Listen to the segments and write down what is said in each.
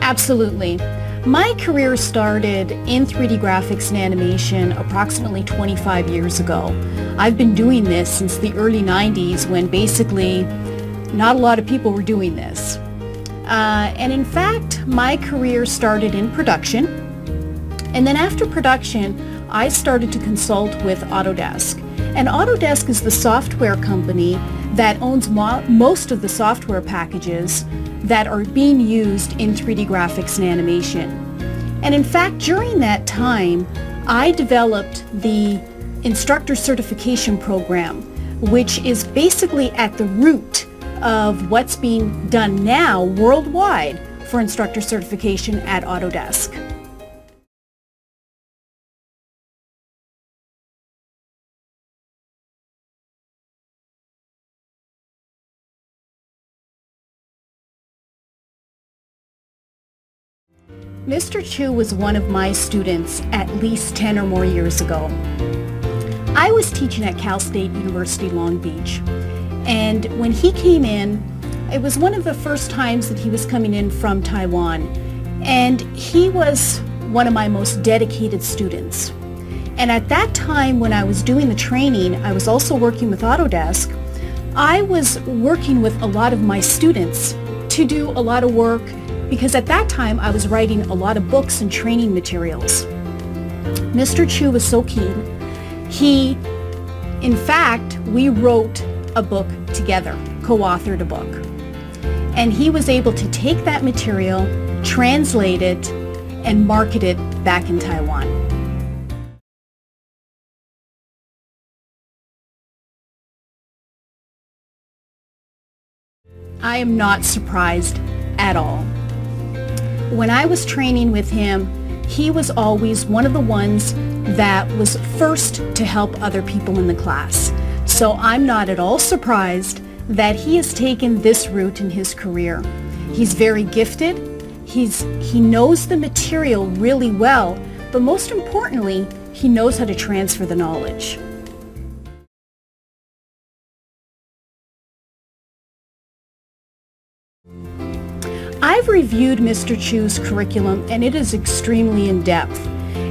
Absolutely. My career started in 3D graphics and animation approximately 25 years ago. I've been doing this since the early 90s when basically not a lot of people were doing this. And in fact, my career started in production. And then after production, I started to consult with Autodesk. And Autodesk is the software company that owns most of the software packages that are being used in 3D graphics and animation. And in fact, during that time, I developed the instructor certification program, which is basically at the root of what's being done now worldwide for instructor certification at Autodesk. Mr. Chu was one of my students at least 10 or more years ago. I was teaching at Cal State University Long Beach, and when he came in, it was one of the first times that he was coming in from Taiwan, and he was one of my most dedicated students. And at that time when I was doing the training, I was also working with Autodesk. I was working with a lot of my students to do a lot of work because at that time I was writing a lot of books and training materials. Mr. Chu was so keen. In fact, we wrote a book together, co-authored a book. And he was able to take that material, translate it, and market it back in Taiwan. I am not surprised at all. When I was training with him, he was always one of the ones that was first to help other people in the class. So I'm not at all surprised that he has taken this route in his career. He's very gifted. He knows the material really well, but most importantly, he knows how to transfer the knowledge. I've reviewed Mr. Chu's curriculum and it is extremely in-depth.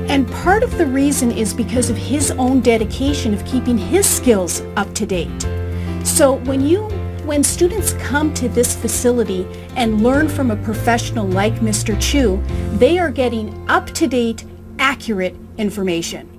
And part of the reason is because of his own dedication of keeping his skills up to date. So when students come to this facility and learn from a professional like Mr. Chu, they are getting up-to-date, accurate information.